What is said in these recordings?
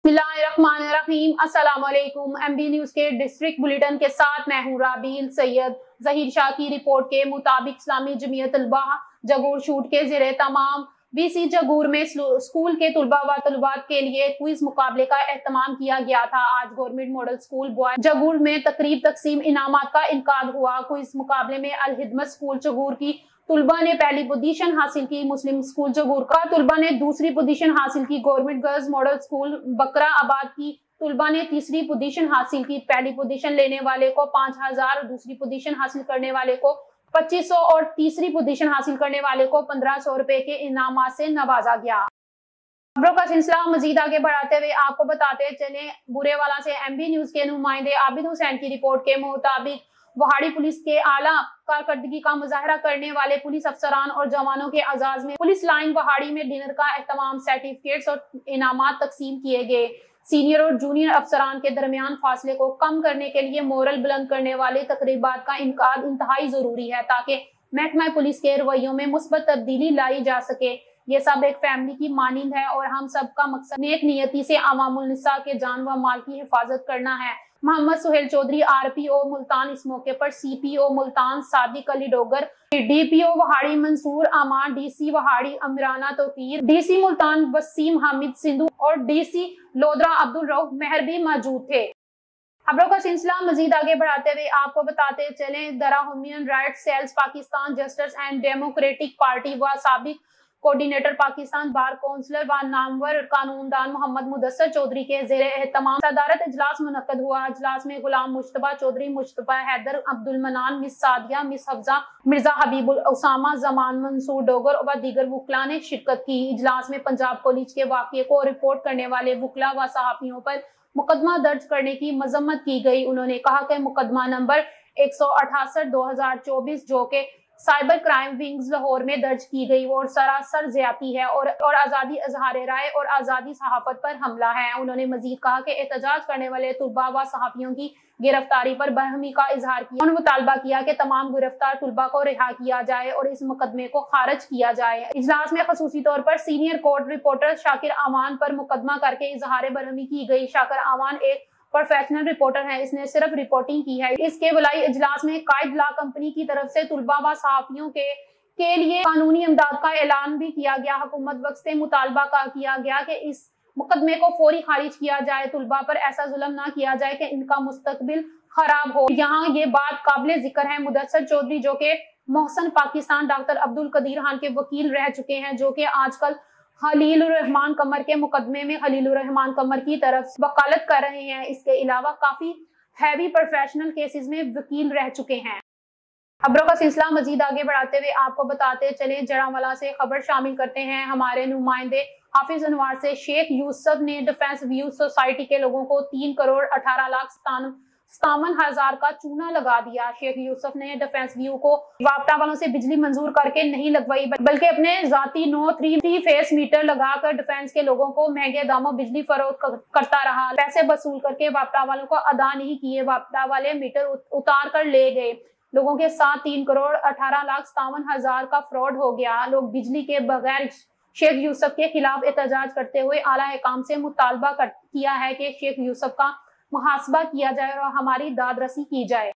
बिस्मिल्लाहिर्रहमानिर्रहीम। अस्सलाम वालेकुम। एमबी न्यूज के डिस्ट्रिक्ट बुलेटिन के साथ मैं हूं राबील सैयद। जहीर शाह की रिपोर्ट के मुताबिक इस्लामी जमीयत तलबा जगूर शूट के ज़ेरे तमाम वीसी जगूर में स्कूल के तुलबा व तलबात के लिए क्विज मुकाबले का एहतमाम किया गया था। आज गवर्नमेंट मॉडल स्कूल बॉय जगूर में तकरीब तकसीम इनामात का इनकाद हुआ। क्विज मुकाबले में अल हिदमत स्कूल जगूर की तुलबा ने पहली पोजीशन हासिल की। मुस्लिम स्कूल जगूर का तुलबा ने दूसरी पोजीशन हासिल की। गवर्नमेंट गर्ल्स मॉडल स्कूल बकरा आबाद की तुलबा ने तीसरी पोजीशन हासिल की। पहली पोजीशन लेने वाले को 5000, दूसरी पोजीशन हासिल करने वाले को 2500 और तीसरी पोजीशन हासिल करने वाले को 1500 रुपए के इनामात से नवाजा गया। खबरों का सिलसिला मजीद आगे बढ़ाते हुए आपको बताते चले, बुरेवाला से एमबी न्यूज के नुमाइंदे आबिद हुसैन की रिपोर्ट के मुताबिक वहाड़ी पुलिस के आला कारकर्दगी का मुजाहरा करने वाले पुलिस अफसरान और जवानों के आजाज में पुलिस लाइन वहाड़ी में डिनर का एहतमाम, सर्टिफिकेट्स और इनामात तकसीम किए गए। सीनियर और जूनियर अफसरान के दरमियान फासले को कम करने के लिए मोरल बुलंद करने वाले तकरीबात का इनकाद इंतहाई जरूरी है ताकि महकमा पुलिस के रवैयों में मुस्बत तब्दीली लाई जा सके। ये सब एक फैमिली की मानिंद है और हम सब का मकसद नेक नियति से अवामुल निसा के जान व माल की हिफाजत करना है। मोहम्मद सुहेल चौधरी आरपीओ मुल्तान, इस मौके पर सीपीओ मुल्तान सादिक अली डोगर, डीपीओ वहाड़ी मंसूर अमान, डीसी वहाड़ी अमराना तोकीर, डीसी मुल्तान वसीम हामिद सिंधु और डीसी लोधरा अब्दुल रऊफ मेहर भी मौजूद थे। खबरों का सिलसिला मजीद आगे बढ़ाते हुए आपको बताते चले, दरा human rights cells Pakistan justice and democratic party व साबिक कोऑर्डिनेटर पाकिस्तान बार काउंसिलर व नामवर कानूनदान मोहम्मद मुदस्सर चौधरी के ज़ेरे एहतमाम सदारत इजलास मुनक्कद हुआ। इजलास में गुलाम मुश्तबा चौधरी, मुश्तबा हैदर, अब्दुल मनान, मिस सादिया, मिस हफ्जा, मिर्जा हबीबुल उसामा, जमान मंसूर डोगर व दीगर वुकला ने शिरकत की। इजलास में पंजाब कॉलेज के वाक़े को रिपोर्ट करने वाले वुकला व सहाफियों पर मुकदमा दर्ज करने की मजम्मत की गई। उन्होंने कहा कि मुकदमा नंबर 168/2024 जो के साइबर क्राइम विंग्स लाहौर में दर्ज की गई और सरासर ज्यादती है और आजादी इजहार राय और आजादी सहाफत पर हमला है। उन्होंने मजीद कहा कि एहतजाज करने वाले तुलबा व सहाफियों की गिरफ्तारी पर बरहमी का इजहार किया और मुतालबा किया कि तमाम गिरफ्तार तुलबा को रिहा किया जाए और इस मुकदमे को खारिज किया जाए। इजलास में खसूसी तौर पर सीनियर कोर्ट रिपोर्टर शाकिर आवान पर मुकदमा करके इजहार बरहमी की गई। शाकिर आवान एक प्रोफेशनल रिपोर्टर है, इसने सिर्फ रिपोर्टिंग की है। इसके वलाई इजलास में कायद ला कंपनी की तरफ से तुलबा व सहाफियों के लिए कानूनी इमदाद का ऐलान भी किया गया। हुकूमत वक्त से मुतालबा का किया गया कि इस मुकदमे को फौरी खारिज किया जाए, तुलबा पर ऐसा जुल्म ना किया जाए कि इनका मुस्तकबिल खराब हो। यहाँ ये बात काबिल जिक्र है, मुदस्सर चौधरी जो के मोहसन पाकिस्तान डॉक्टर अब्दुल कदीर खान के वकील रह चुके हैं, जो कि आजकल खलीलुर रहमान कमर के मुकदमे में खलीलुर रहमान कमर की तरफ वकालत कर रहे हैं। इसके अलावा काफी हैवी प्रोफेशनल केसेस में वकील रह चुके हैं। खबरों का सिलसिला मजीद आगे बढ़ाते हुए आपको बताते चले, जरावाला से खबर शामिल करते हैं। हमारे नुमाइंदे हाफिज अनवार से शेख यूसुफ ने डिफेंस व्यू सोसाइटी के लोगों को 3,18,57,000 का चूना लगा दिया। शेख यूसुफ ने डिफेंस व्यू को वापटा वालों से बिजली मंजूर करके नहीं लगवाई, बल्कि अपने जाती 3 फेस मीटर लगाकर डिफेंस के लोगों को महंगे दामों बिजली फरोख्त करता रहा। पैसे वसूल करके वापटा वालों को अदा नहीं किए, वापटा वाले मीटर उतार कर ले गए। लोगों के साथ 3,18,57,000 का फ्रॉड हो गया। लोग बिजली के बगैर शेख यूसुफ के खिलाफ एहतजाज करते हुए आला हुकाम से मुतालबा किया है कि शेख यूसुफ का मुहासबा किया जाए और हमारी दादरसी की जाए।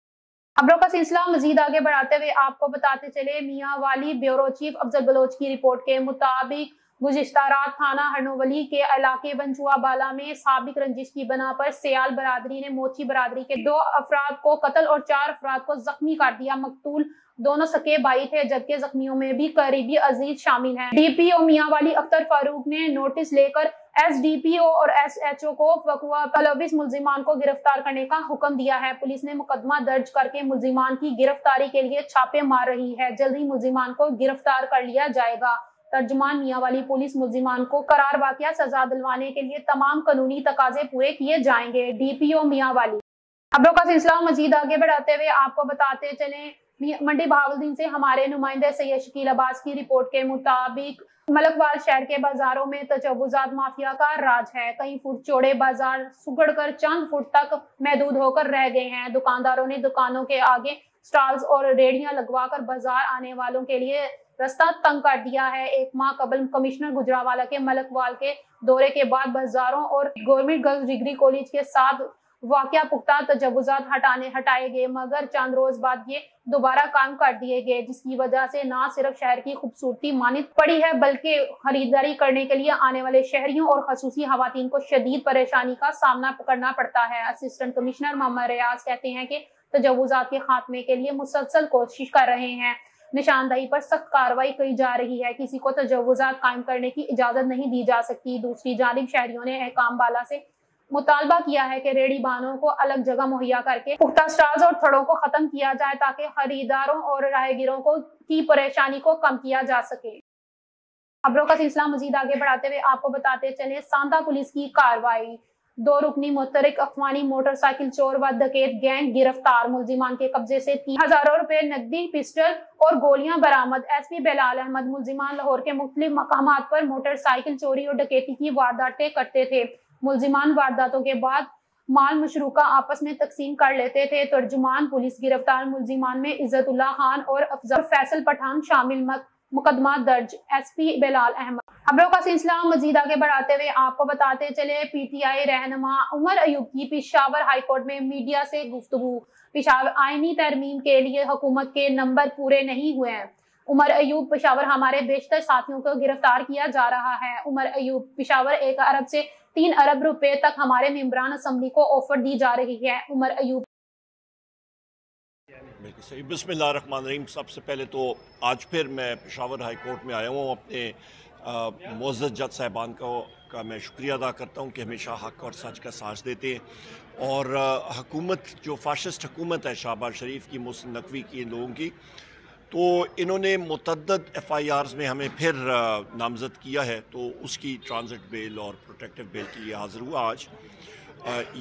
खबरों का सिलसिला मजीद आगे बढ़ाते हुए आपको बताते चले, मियां वाली ब्यूरो चीफ अफजल बलोच की रिपोर्ट के मुताबिक गुज़िश्ता रात थाना हरनोवली के इलाके बंचुआ बाला में साबिक रंजिश की बना पर सियाल बरादरी ने मोची बरादरी के 2 अफराद को कत्ल और 4 अफराद को जख्मी कर दिया। मकतूल दोनों सके भाई थे, जबकि जख्मियों में भी करीबी अजीज शामिल हैं। डीपीओ मियां वाली अख्तर फारूक ने नोटिस लेकर एसडीपीओ और एसएचओ को वकुआ पलविस मुल्जिमान को गिरफ्तार करने का हुक्म दिया है। पुलिस ने मुकदमा दर्ज करके मुल्जिमान की गिरफ्तारी के लिए छापे मार रही है। जल्द ही मुल्जिमान को गिरफ्तार कर लिया जाएगा। तर्जुमान मियां वाली पुलिस मुल्जिमान को करार वाक़या सजा दिलवाने के लिए तमाम कानूनी तकाजे पूरे किए जाएंगे। डीपीओ मियां वाली। खबरों का सिलसिला मजीद आगे बढ़ाते हुए आपको बताते चले, मंडी बहावलदीन से हमारे नुमाइंदे सैयद शकील अब्बास की रिपोर्ट के मुताबिक मलकवाल शहर के बाजारों में तजव्वुज़ात माफिया का राज है। कई फुट चौड़े बाजार सुगड़कर चंद फुट तक महदूद होकर रह गए हैं। दुकानदारों ने दुकानों के आगे स्टॉल्स और रेडियां लगवाकर बाजार आने वालों के लिए रास्ता तंग कर दिया है। एक माह कबल कमिश्नर गुजरावाला के मलकवाल के दौरे के बाद बाजारों और गवर्नमेंट गर्ल्स डिग्री कॉलेज के साथ वाकया पुख्ता तजव्वुजात हटाए गए, मगर चंद रोज बाद ये दोबारा कायम कर दिए गए, जिसकी वजह से न सिर्फ शहर की खूबसूरती मानित पड़ी है बल्कि खरीदारी करने के लिए आने वाले शहरियों और खसूसी खवातीन को शदीद परेशानी का सामना करना पड़ता है। असिस्टेंट कमिश्नर मोहम्मद रियाज कहते हैं कि तजव्वुजात के खात्मे के लिए मुसलसल कोशिश कर रहे हैं, निशानदही पर सख्त कार्रवाई की जा रही है, किसी को तजव्वुजात कायम करने की इजाजत नहीं दी जा सकती। दूसरी जानिब शहरियों ने अहकाम बाला से मुतालबा किया है कि रेडी बानों को अलग जगह मुहैया करके पुख्ता स्टॉल्स और थड़ों को खत्म किया जाए ताकि खरीदारों और राहगीरों की परेशानी को कम किया जा सके। खबरों का सिलसिला मजीद आगे बढ़ाते हुए आपको बताते चले, सांता पुलिस की कार्रवाई, 2 रुकनी मुतरिक अफवानी मोटरसाइकिल चोर व डकैत गैंग गिरफ्तार, मुलजिमान के कब्जे से 30,000 रुपए नकदी, पिस्टल और गोलियां बरामद। एसपी बिलाल अहमद मुलजिमान लाहौर के मुख्तलिफ मकामात पर मोटरसाइकिल चोरी और डकैती की वारदातें करते थे। मुलजिमान वारदातों के बाद माल मशरूका आपस में तकसीम कर लेते थे। तर्जुमान पुलिस गिरफ्तार मुलजिमान में इज्जतुल्लाह खान और अफजल फैसल पठान शामिल, मुकदमा दर्ज। एसपी बिलाल अहमद। खबरों का सिलसिला मजीद आगे बढ़ाते हुए आपको बताते चले, पीटीआई रहनुमा उमर अयूब की पेशावर हाईकोर्ट में मीडिया से गुफ्तगू। पेशावर आईनी तरमीम के लिए हुकूमत के नंबर पूरे नहीं हुए हैं। उमर अयूब, पेशावर हमारे बेशतर साथियों को गिरफ्तार किया जा रहा है। उमर अयूब, पेशावर 1 अरब से 3 अरब रुपए तक हमारे मेंबरान असम्बली को ऑफर दी जा रही है। उमर अयूब। बिल्कुल सही। बिस्मिल्लाहिर्रहमानिर्रहीम। सबसे पहले तो आज फिर मैं पेशावर हाई कोर्ट में आया हूँ। अपने मुअज़्ज़ज़ जज साहिबान का मैं शुक्रिया अदा करता हूँ कि हमेशा हक़ और सच का साथ देते हैं। और हुकूमत जो फाशिस्ट हुकूमत है शहबाज शरीफ की, मोहसिन नकवी की, इन लोगों की, तो इन्होंने मुतअद्दिद FIRs में हमें फिर नामज़द किया है, तो उसकी ट्रांजिट बेल और प्रोटेक्टिव बेल के लिए हाज़िर हुआ आज।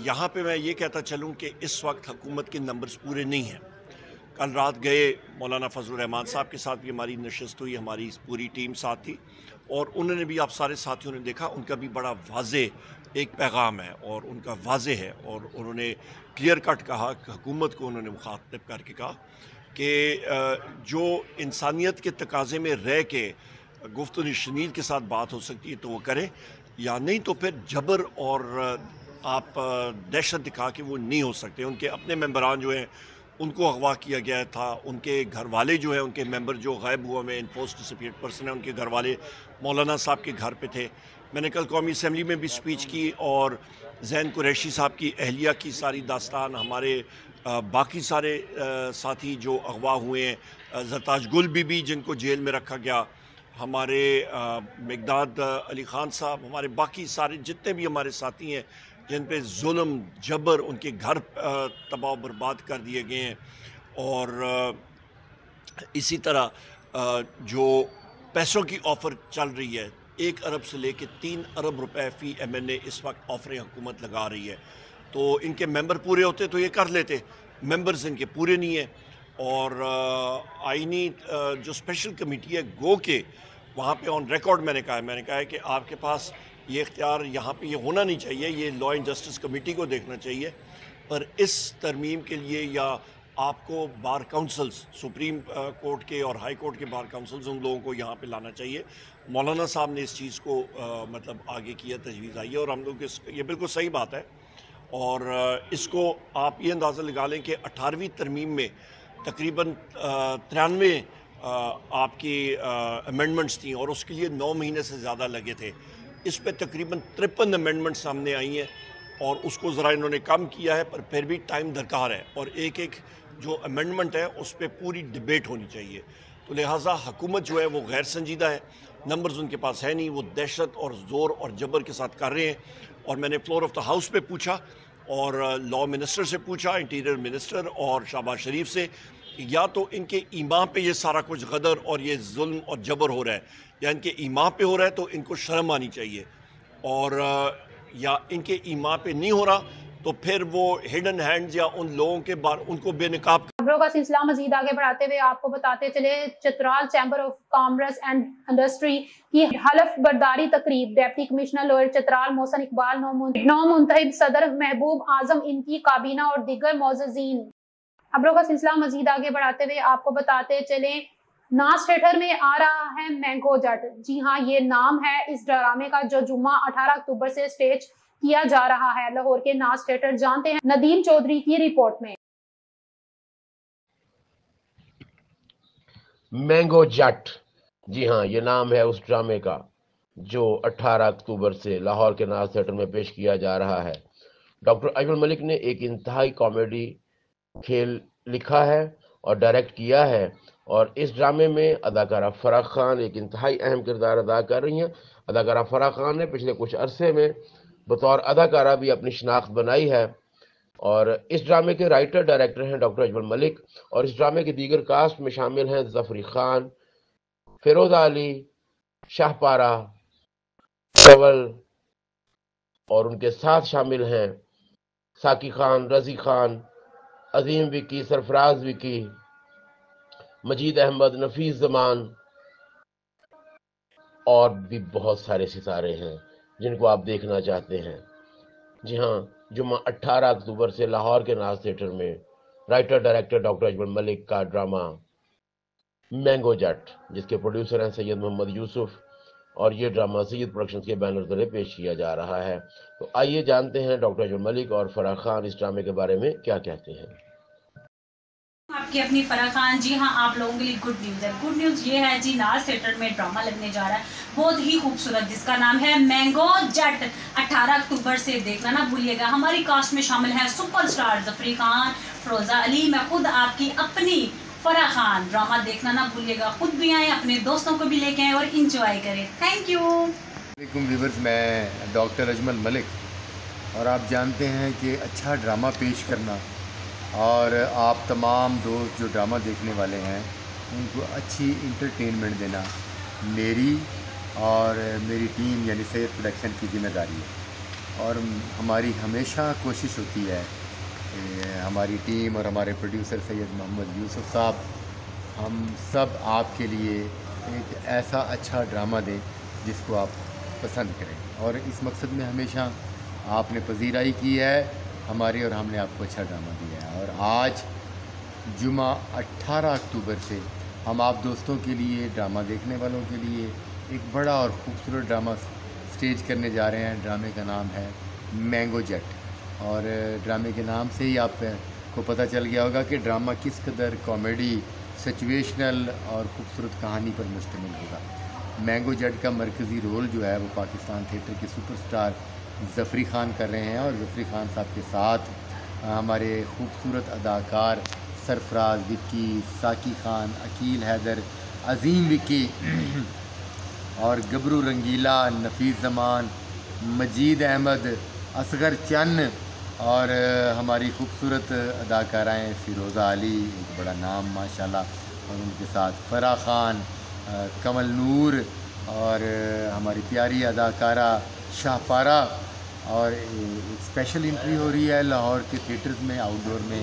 यहाँ पे मैं ये कहता चलूँ कि इस वक्त हुकूमत के नंबर्स पूरे नहीं हैं। कल रात गए, मौलाना फजलुर रहमान साहब के साथ भी हमारी नशिस्त हुई, हमारी पूरी टीम साथ थी, और उन्होंने भी, आप सारे साथियों ने देखा, उनका भी बड़ा वाज़े एक पैगाम है और उनका वाज़े है, और उन्होंने क्लियर कट कहा, हुकूमत को उन्होंने मुखातिब करके कहा कि जो इंसानियत के तकाज़े में रह के गुफ्तगू शनीद के साथ बात हो सकती है तो वो करें, या नहीं तो फिर जबर और आप दहशत दिखा के वो नहीं हो सकते। उनके अपने मेंबरान जो हैं उनको अगवा किया गया था, उनके घर वाले जो हैं, उनके मेंबर जो गायब हुए में इनफोर्स डिसअपीयर्ड पर्सन है, उनके घर वाले मौलाना साहब के घर पे थे। मैंने कल कौमी असम्बली में भी स्पीच की और ज़ैन कुरैशी साहब की अहलिया की सारी दास्तान, हमारे बाकी सारे साथी जो अगवा हुए हैं, ज़रताज गुल बीबी जिनको जेल में रखा गया, हमारे मिकदाद अली ख़ान साहब, हमारे बाकी सारे जितने भी हमारे साथी हैं जिन पे जुल्म जबर, उनके घर तबाह बर्बाद कर दिए गए हैं। और इसी तरह जो पैसों की ऑफ़र चल रही है, 1 अरब से लेके 3 अरब रुपए फ़ी MNA इस वक्त ऑफरें हुकूमत लगा रही है। तो इनके मेंबर पूरे होते तो ये कर लेते, मेंबर्स इनके पूरे नहीं है। और आईनी जो स्पेशल कमेटी है गो के, वहाँ पे ऑन रिकॉर्ड मैंने कहा है कि आपके पास ये इख्तियार यहाँ पे ये होना नहीं चाहिए, ये लॉ एंड जस्टिस कमेटी को देखना चाहिए, पर इस तरमीम के लिए या आपको बार काउंसिल्स, सुप्रीम कोर्ट के और हाई कोर्ट के बार काउंसिल्स, उन लोगों को यहाँ पे लाना चाहिए। मौलाना साहब ने इस चीज़ को मतलब आगे किया, तजवीज़ आई है, और हम लोग ये बिल्कुल सही बात है। और इसको आप ये अंदाज़ा लगा लें कि 18वीं तरमीम में तकरीबन 93 आपकी अमेंडमेंट्स थी, और उसके लिए 9 महीने से ज़्यादा लगे थे। इस पे तकरीबन 53 अमेंडमेंट सामने आई हैं, और उसको ज़रा इन्होंने कम किया है, पर फिर भी टाइम दरकार है, और एक एक जो अमेंडमेंट है उस पर पूरी डिबेट होनी चाहिए। तो लिहाजा हुकूमत जो है वो गैर संजीदा है, नंबर्स उनके पास है नहीं, वो दहशत और ज़ोर और जबर के साथ कर रहे हैं। और मैंने फ्लोर ऑफ द हाउस पे पूछा, और लॉ मिनिस्टर से पूछा, इंटीरियर मिनिस्टर और शहबाज शरीफ से, या तो इनके ईमान पे ये सारा कुछ गदर और ये जुल्म और जबर हो रहा है, या इनके ईमान पे हो रहा है तो इनको शर्म आनी चाहिए, और या इनके ईमान पे नहीं हो रहा तो फिर वो हिडन हैंड्स या उन लोगों के बारे उनको बेनकाब। खबरों का सिलसिला मजीद आगे बढ़ाते हुए आपको बताते चले, Chitral chamber of commerce and industry की हलफ बर्दारी तकरीब, deputy commissioner lower Chitral Mohsin Iqbal, नौ मुंतखब सदर महबूब आजम, इनकी काबीना और दीगर मौजूदीन। खबरों का सिलसिला मजीद आगे बढ़ाते हुए आपको बताते चले, नाज थिएटर में आ रहा है मैंगो जट। जी हाँ, ये नाम है इस ड्रामे का जो जुम्मा 18 अक्टूबर से स्टेज किया जा रहा है लाहौर के नाज थिएटर। जानते हैं नदीम चौधरी की रिपोर्ट में। मैंगो जट, जी हाँ, ये नाम है उस ड्रामे का जो 18 अक्टूबर से लाहौर के नाज थिएटर में पेश किया जा रहा है। डॉक्टर अजमल मलिक ने एक इंतहाई कॉमेडी खेल लिखा है और डायरेक्ट किया है, और इस ड्रामे में अदाकारा फराह खान एक इंतहाई अहम किरदार अदा कर रही हैं। अदाकारा फराह खान ने पिछले कुछ अरसे में बतौर अदाकारा भी अपनी शनाख्त बनाई है, और इस ड्रामे के राइटर डायरेक्टर हैं डॉक्टर अजमल मलिक। और इस ड्रामे के दीगर कास्ट में शामिल हैं ज़फरी खान, फिरोज़ा अली, शाहपारा, कंवल, और उनके साथ शामिल हैं साकी खान, रजी खान, अजीम विकी, सरफराज विकी, मजीद अहमद, नफीस जमान, और भी बहुत सारे सितारे हैं जिनको आप देखना चाहते हैं। जी हाँ, जुम्मा 18 अक्टूबर से लाहौर के नाज थिएटर में writer director doctor Ajmal Malik का ड्रामा मैंगो जट, जिसके प्रोड्यूसर हैं सैयद मोहम्मद यूसुफ, और ये ड्रामा सैयद प्रोडक्शंस के बैनर तले पेश किया जा रहा है। तो आइए जानते हैं डॉक्टर अजमल मलिक और फराह खान इस ड्रामे के बारे में क्या कहते हैं। आपकी अपनी फराह खान। जी हाँ, आप लोगों के लिए गुड न्यूज़ है। गुड न्यूज़ ये है जी, नाज थिएटर में ड्रामा लगने जा रहा है बहुत ही खूबसूरत, जिसका नाम है मैंगो जट। 18 अक्टूबर से देखना ना भूलिएगा। हमारी कास्ट में शामिल है सुपरस्टार ज़फरी खान, फिरोज़ा अली, मैं खुद आपकी अपनी फराह खान। ड्रामा देखना ना भूलिएगा, खुद भी आएँ, अपने दोस्तों को भी लेके आएँ और इंजॉय करें। Thank you. वालेकुम व्यूअर्स, मैं डॉक्टर अजमल मलिक, और आप जानते हैं कि अच्छा ड्रामा पेश करना और आप तमाम दोस्त जो ड्रामा देखने वाले हैं उनको अच्छी इंटरटेनमेंट देना मेरी और मेरी टीम यानी सैयद प्रोडक्शन की जिम्मेदारी है। और हमारी हमेशा कोशिश होती है कि हमारी टीम और हमारे प्रोड्यूसर सैयद मोहम्मद यूसुफ साहब, हम सब आपके लिए एक ऐसा अच्छा ड्रामा दें जिसको आप पसंद करें। और इस मकसद में हमेशा आपने पजीराई की है हमारी, और हमने आपको अच्छा ड्रामा दिया है। और आज जुमा 18 अक्टूबर से हम आप दोस्तों के लिए, ड्रामा देखने वालों के लिए एक बड़ा और ख़ूबसूरत ड्रामा स्टेज करने जा रहे हैं। ड्रामे का नाम है मैंगो जट, और ड्रामे के नाम से ही आपको पता चल गया होगा कि ड्रामा किस कदर कॉमेडी, सिचुएशनल और ख़ूबसूरत कहानी पर मुश्तमिल होगा। मैंगो जट का मरकज़ी रोल जो है वो पाकिस्तान थिएटर के सुपरस्टार ज़फरी खान कर रहे हैं, और ज़फरी खान साहब के साथ हमारे खूबसूरत अदाकार सरफराज विक्की, साकी खान, अकील हैदर, अजीम विक्की और गबरू रंगीला, नफीस जमान, मजीद अहमद, असगर चन्न, और हमारी खूबसूरत अदाकाराएँ फिरोज़ा अली, एक बड़ा नाम माशाल्लाह, और उनके साथ फराह खान, कमल नूर, और हमारी प्यारी अदाकारा शाहपारा। और एक स्पेशल एंट्री हो रही है लाहौर के थिएटर्स में, आउटडोर में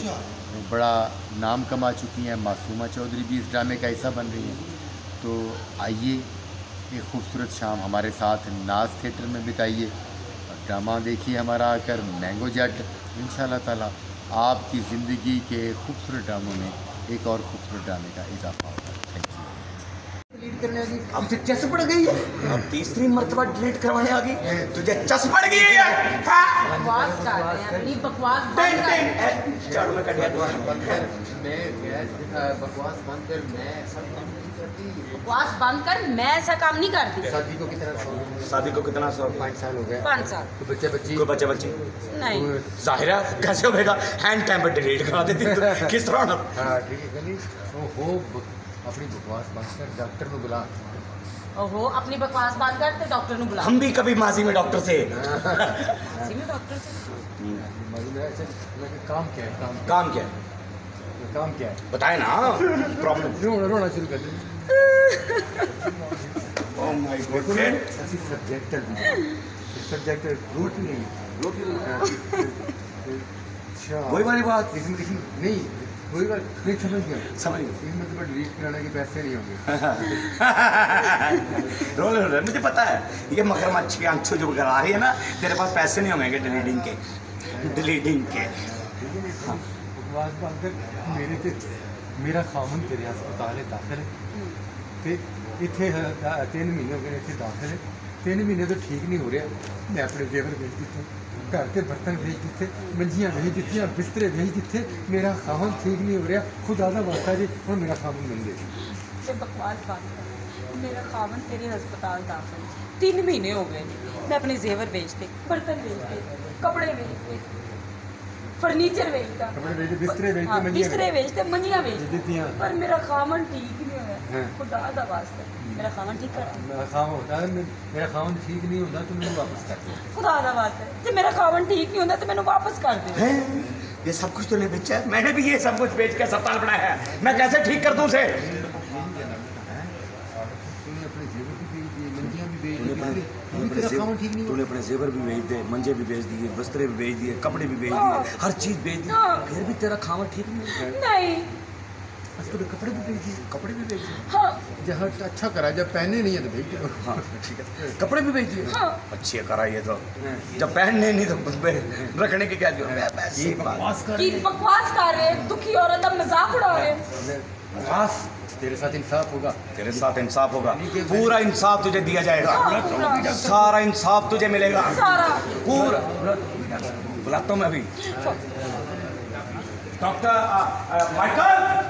बड़ा नाम कमा चुकी हैं मासूमा चौधरी भी इस ड्रामे का हिस्सा बन रही हैं। तो आइए एक खूबसूरत शाम हमारे साथ नाज थिएटर में बिताइए, और ड्रामा देखिए हमारा आकर मैंगो जट। इंशाल्लाह ताला आपकी ज़िंदगी के खूबसूरत ड्रामों में एक और खूबसूरत ड्रामे का इजाफा होगा। Thank you. डिलीट करने आ गई, अब तुझे चस पड़ गई है, अब तीसरी मर्तबा डिलीट करवाने आ गई, तुझे चस पड़ गई है। बकवास कर रहे हैं, अपनी बकवास बंद कर। झाड़ू में कटिया बकवास बंद कर, मैं सब काम नहीं करती। बकवास बंद कर, मैं ऐसा काम नहीं करती। शादी को कितना 5 साल हो गए। 5 साल। कोई बच्चे बच्चे नहीं, जाहिर है कैसे होगा, हैंड टाइम पर डिलीट करा देती तो किस तरह। हाँ ठीक है, गली वो अपनी बकवास बंद कर, डॉक्टर को बुला। ओहो, अपनी बकवास बंद कर तो डॉक्टर ने बुला। हम भी कभी माजी में डॉक्टर से माजी में डॉक्टर से काम क्या है? काम क्या है? काम क्या है बताए ना। प्रॉब्लम रोना शुरू कर दे। Oh my god, subject root नहीं। अच्छा वही वाली बात। लेकिन नहीं, वही बात नहीं, समझ गया। इसमें मतलब डिलीट कराने के पैसे नहीं होंगे। रोल मुझे पता है, ये मगरमच्छ के आंसू जो करा रही है ना, तेरे पास पैसे नहीं होंगे डिलीटिंग के। ठीक है, बकवास बंद कर, मेरा खामन तेरे हस्पताल दाखिल है ते इत्थे 3 महीने हो गए इत्थे दाखिल है। 3 महीने तो ठीक नहीं हो रहा। मैं अपने जेवर बेच दिते, घर के बर्तन बेच दिते, मंजियां बेच दित्तियां, बिस्तरे बेच दिते। मेरा खामन ठीक नहीं हो रहा। खुदा दा वास्ता जी हुण मेरा खामन मिल दे। ये बकवास बात कर। मेरा खामन तेरे हस्पताल दाखिल 3 महीने हो गए। मैं अपने जेवर बेचते, बर्तन बेचते, कपड़े बेचते, फर्नीचर बेचता, बिस्तरे बेचते, मंजियां बेचते, पर मेरा खामन ठीक नहीं होया। खुदा दा वास्ता मेरा खामन ठीक कर। मेरा खामन ठीक नहीं होता तो मैंने वापस कर दे। खुदा दा वास्ता ते मेरा खामन ठीक नहीं होता तो मैंने वापस कर दे। ये सब कुछ तूने बेचा है? मैंने भी ये सब कुछ बेच के अस्पताल बनाया है। मैं कैसे ठीक कर दूं उसे? तूने अपने जेवर भी बेच दिए, मंजे भी बेच दिए, बिस्तरे भी बेच दिए, कपड़े भी बेच दिए, हर चीज बेच दी, फिर भी तेरा खामा ठीक नहीं। तूने कपड़े भी बेच दिए, कपड़े भी बेच दिए। जहाँ अच्छा करा, जब पहने नहीं है तो बेच दो। हाँ ठीक है, कपड़े भी बेच दिए। अच्छी करा ये तो, जब पहनने नहीं तो रखने की क्या जरूरत है? बकवास कर रहे, दुखी औरत अब मजाक उड़ा रहे। तेरे साथ इंसाफ होगा, तेरे साथ इंसाफ होगा, पूरा इंसाफ तुझे दिया जाएगा, सारा इंसाफ तुझे मिलेगा, पूरा। बुलाता हूँ मैं अभी डॉक्टर माइकल।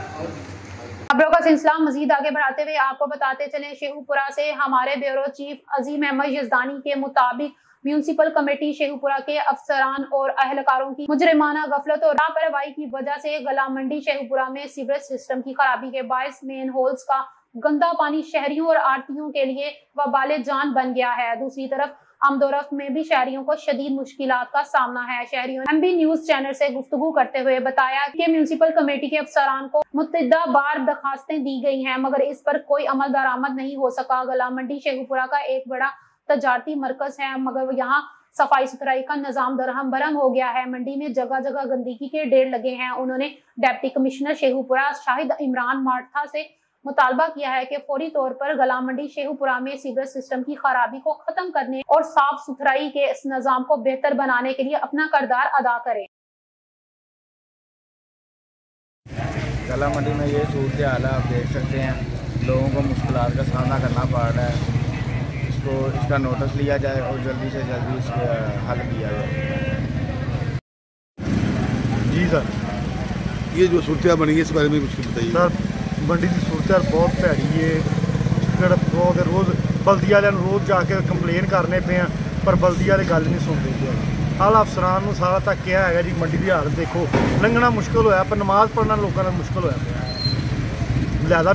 खबरों का सिलसिला मजीद आगे बढ़ाते हुए आपको बताते चले, शेखुपुरा से हमारे ब्यूरो चीफ अजीम अहमद यजदानी के मुताबिक म्यूनिसिपल कमेटी शेखुपुरा के अफसरान और अहलकारों की मुजरिमाना गफलत और लापरवाही की वजह से गला मंडी शेखुपुरा में सीवरेज सिस्टम की खराबी के बायस मेन होल्स का गंदा पानी शहरियों और आड़तियों के लिए वबाले जान बन गया है। दूसरी तरफ आमदोरफ्त में भी शहरियों को शदीद मुश्किलात का सामना है। शहरियों ने MB न्यूज चैनल से गुफ्तगू करते हुए बताया कि म्यूनिसिपल कमेटी के अफसरान को मुतअद्दिदा बार दरखास्तें दी गई हैं, मगर इस पर कोई अमल दरामद नहीं हो सका। गला मंडी शेखुपुरा का एक बड़ा तजारती मरकज है, मगर यहाँ सफाई सुथराई का निजाम दरहम बरहम हो गया है। मंडी में जगह जगह गंदगी के ढेर लगे हैं। उन्होंने deputy commissioner Sheikhupura Shahid Imran Martha से मुतालबा किया है कि फौरी तौर पर गला मंडी शेखुपुरा में सीवरेज सिस्टम की खराबी को खत्म करने और साफ सुथराई के इस निजाम को बेहतर बनाने के लिए अपना किरदार अदा करें। गला मंडी में ये सूरत हाल है, आप देख सकते हैं, लोगों को मुश्किलात का सामना करना पड़ रहा है। इसका नोटिस लिया जाए और जल्दी से जल्दी इसका हल किया जाए। जी सर, ये जो सूरत बनी है इस बारे में कुछ बताइए। सर, मंडी की सूरत बहुत भैड़ी है। बहुत रोज़ बल्दी वाले रोज़ जाके कंप्लेन करने पे हैं, पर बल्दी वाले गल नहीं सुनते पे। आला अफसरान को सारा तक क्या है जी, मंडी की हालत देखो, लंघना मुश्किल होया, पर नमाज पढ़ना लोगों का मुश्किल होया पे। लिहाजा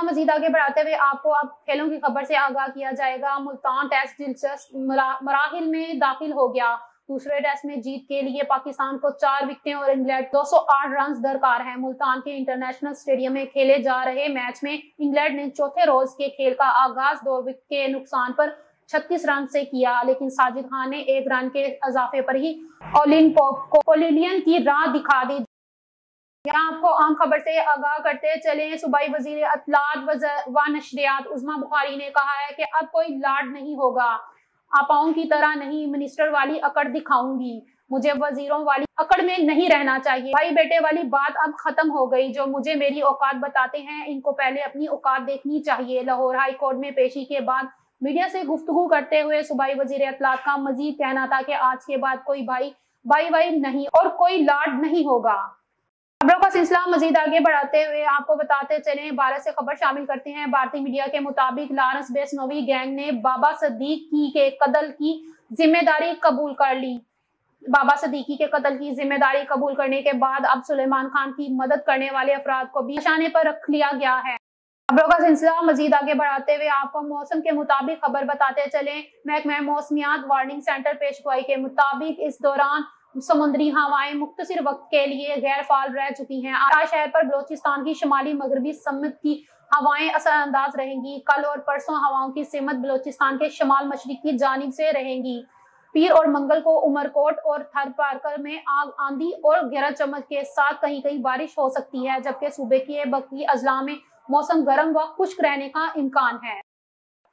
मजीद आगे बढ़ाते हुए आपको अब खेलों की खबर से आगाह किया जाएगा। मुल्तान टेस्ट दिलचस्प मराहिल में दाखिल हो गया। दूसरे टेस्ट में जीत के लिए पाकिस्तान को 4 विकेटें और इंग्लैंड 208 रन दरकार है। मुल्तान के इंटरनेशनल स्टेडियम में खेले जा रहे मैच में इंग्लैंड ने चौथे रोज के खेल का आगाज 2 विकेट के नुकसान पर 36 रन से किया, लेकिन साजिद खान ने 1 रन के इजाफे पर ही ओलिलियन की राह दिखा दी। यहाँ आपको आम खबर से आगाह करते चले, सूबाई वजीर अतलात व नशरियात उस्मा बुखारी ने कहा है कि अब कोई लाड नहीं होगा, आपाओं की तरह नहीं, मिनिस्टर वाली अकड़ दिखाऊंगी, मुझे वजीरों वाली अकड़ में नहीं रहना चाहिए। भाई बेटे वाली बात अब खत्म हो गई। जो मुझे मेरी औकात बताते हैं, इनको पहले अपनी औकात देखनी चाहिए। लाहौर हाई कोर्ट में पेशी के बाद मीडिया से गुफ्तगू करते हुए सूबाई वजीर अतलात का मजीद कहना था कि आज के बाद कोई भाई नहीं और कोई लाड नहीं होगा। खबरों का सिलसिला मजीद आगे बढ़ाते हुए आपको बताते चले, भारत से खबर शामिल करते हैं। भारतीय मीडिया के मुताबिक लॉरेंस बेसनोवी गैंग ने बाबा सदीकी के कत्ल की जिम्मेदारी कबूल कर ली। बाबा सदीकी के कत्ल की जिम्मेदारी कबूल करने के बाद अब सुलेमान खान की मदद करने वाले अफराद को भी निशाने पर रख लिया गया है। खबरों का सिलसिला मजीद आगे बढ़ाते हुए आपको मौसम के मुताबिक खबर बताते चले। महकमा मौसमियात वार्निंग सेंटर पेशगोई के मुताबिक इस दौरान समुद्री हवाएं मुख्तसर वक्त के लिए गैर फाल रह चुकी हैं। आज शहर पर बलोचिस्तान की शुमाली मगरबी समेत की हवाएं असरअंदाज रहेंगी। कल और परसों हवाओं की सिमत बलोचिस्तान के शमाल मशरिकी जानिब से रहेंगी। पीर और मंगल को उमरकोट और थरपारकर में आंधी और गरज चमक के साथ कहीं कहीं बारिश हो सकती है, जबकि सूबे के बाकी अजला में मौसम गर्म व खुश्क रहने का इम्कान है।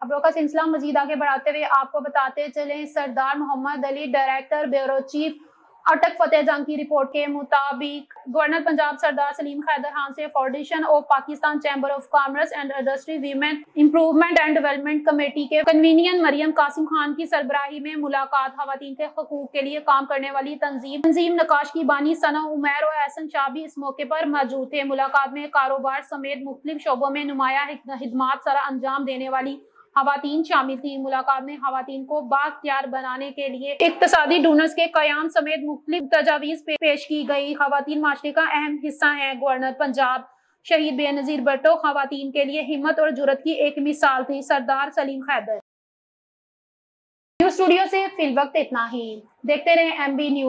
खबरों का सिलसिला मजीद आगे बढ़ाते हुए आपको बताते चले, Sardar Mohammad Ali director bureau chief Attock Fateh Jang की रिपोर्ट के मुताबिक गवर्नर पंजाब सरदार सलीम खैदर खान से foundation of Pakistan chamber of commerce and industry women improvement and development committee के कन्वीनियर मरियम कासिम खान की सरबराही में मुलाकात। खवातीन के हकूक के लिए काम करने वाली तंजीम नकाश की बानी सना उमैर और एहसन शाह भी इस मौके पर मौजूद थे। मुलाकात में कारोबार समेत मुख्तलिफ शोबों में नुमाया हिदमात सर अंजाम देने वाली खवातीन शामिल थी। मुलाकात में खवातीन को बाख्तियार बनाने के लिए इक्तसादी डोनर्स के कयाम समेत मुख्तलिफ तजावीज पेश की गई। खवातीन माशरे का अहम हिस्सा हैं। गवर्नर पंजाब शहीद बेनजीर भुट्टो खवातीन के लिए हिम्मत और जुर्रत की एक मिसाल थी। सरदार सलीम खैदर। न्यूज़ स्टूडियो से फिल वक्त इतना ही। देखते रहे MB न्यूज।